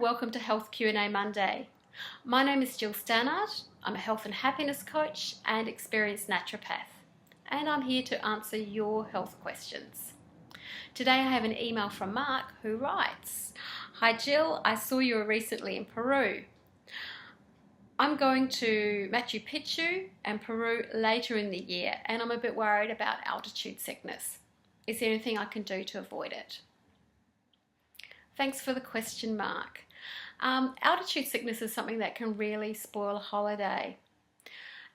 welcome to Health Q&A Monday. My name is Gill Stannard. I'm a health and happiness coach and experienced naturopath, and I'm here to answer your health questions. Today I have an email from Mark who writes, "Hi Gill, I saw you were recently in Peru. I'm going to Machu Picchu and Peru later in the year, and I'm a bit worried about altitude sickness. Is there anything I can do to avoid it?" Thanks for the question, Mark. Altitude sickness is something that can really spoil a holiday.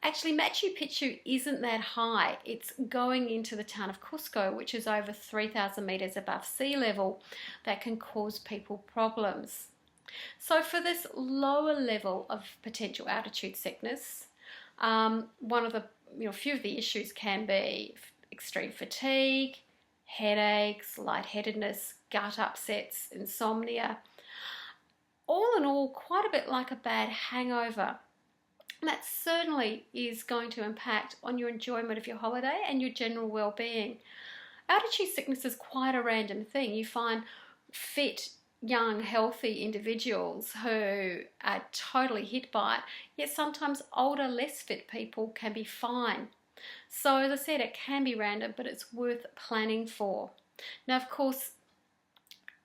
Actually, Machu Picchu isn't that high. It's going into the town of Cusco, which is over 3,000 meters above sea level, that can cause people problems. So for this lower level of potential altitude sickness, one of the few of the issues can be extreme fatigue, headaches, lightheadedness, gut upsets, insomnia. All in all, quite a bit like a bad hangover. And that certainly is going to impact on your enjoyment of your holiday and your general well-being. Altitude sickness is quite a random thing. You find fit, young, healthy individuals who are totally hit by it, yet sometimes older, less fit people can be fine. So as I said, it can be random, but it's worth planning for. Now, of course,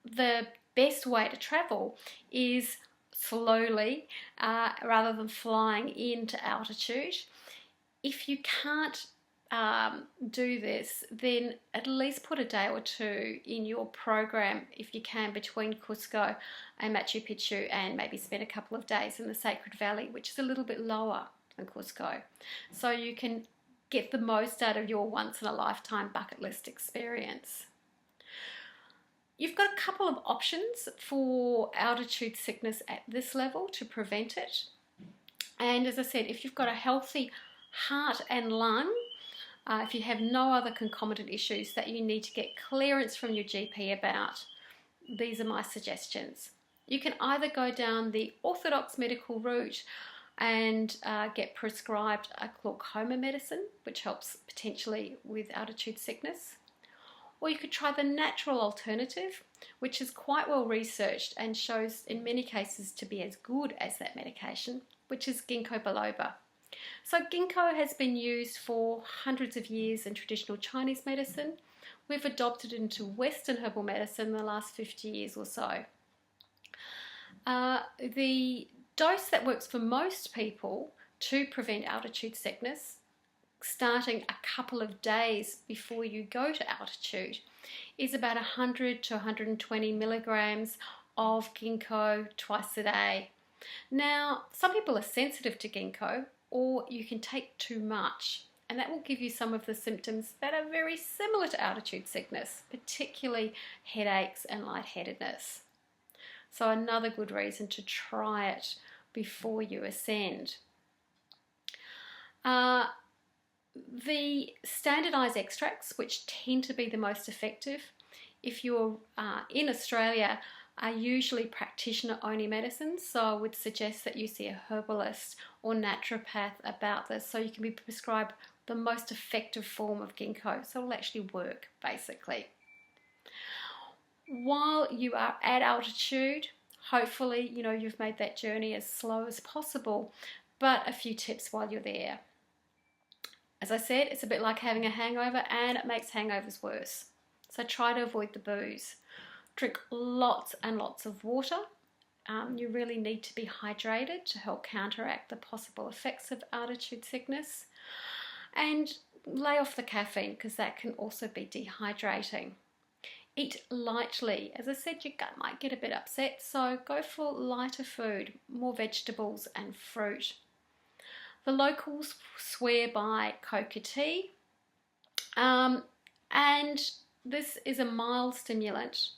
the best way to travel is slowly rather than flying into altitude. If you can't do this, then at least put a day or two in your program, if you can, between Cusco and Machu Picchu, and maybe spend a couple of days in the Sacred Valley, which is a little bit lower than Cusco. So you can get the most out of your once-in-a-lifetime bucket list experience. You've got a couple of options for altitude sickness at this level to prevent it. And as I said, if you've got a healthy heart and lung, if you have no other concomitant issues that you need to get clearance from your GP about, these are my suggestions. You can either go down the orthodox medical route and get prescribed a glaucoma medicine, which helps potentially with altitude sickness. Or you could try the natural alternative, which is quite well researched and shows in many cases to be as good as that medication, which is ginkgo biloba. So ginkgo has been used for hundreds of years in traditional Chinese medicine. We've adopted it into Western herbal medicine in the last 50 years or so. The dose that works for most people to prevent altitude sickness, starting a couple of days before you go to altitude, is about 100 to 120 milligrams of ginkgo twice a day. Now, some people are sensitive to ginkgo, or you can take too much, and that will give you some of the symptoms that are very similar to altitude sickness, particularly headaches and lightheadedness. So another good reason to try it before you ascend. The standardized extracts, which tend to be the most effective if you're in Australia, are usually practitioner-only medicines, so I would suggest that you see a herbalist or naturopath about this so you can be prescribed the most effective form of ginkgo, so it'll actually work basically. While you are at altitude, hopefully you've made that journey as slow as possible, but a few tips while you're there. As I said, it's a bit like having a hangover, and it makes hangovers worse. So try to avoid the booze. Drink lots and lots of water. You really need to be hydrated to help counteract the possible effects of altitude sickness. And lay off the caffeine, because that can also be dehydrating. Eat lightly. As I said, your gut might get a bit upset, so go for lighter food, more vegetables and fruit. The locals swear by coca tea, and this is a mild stimulant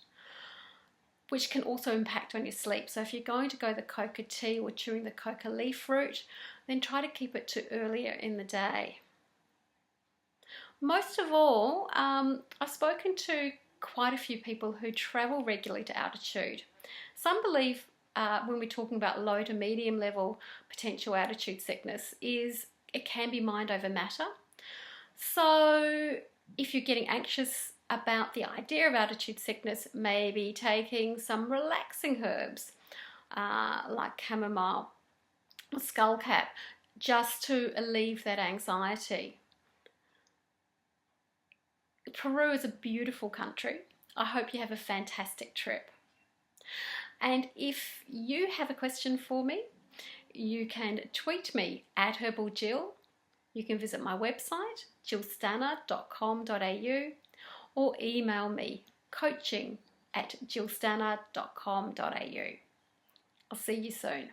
which can also impact on your sleep. So if you're going to go the coca tea or chewing the coca leaf root, then try to keep it to earlier in the day. Most of all, I've spoken to quite a few people who travel regularly to altitude. Some believe when we're talking about low to medium level potential altitude sickness is it can be mind over matter. So if you're getting anxious about the idea of altitude sickness, maybe taking some relaxing herbs like chamomile or skullcap, just to alleviate that anxiety. Peru is a beautiful country. I hope you have a fantastic trip. And if you have a question for me, you can tweet me at herbalgill. You can visit my website, gillstannard.com.au, or email me, coaching@gillstannard.com.au. I'll see you soon.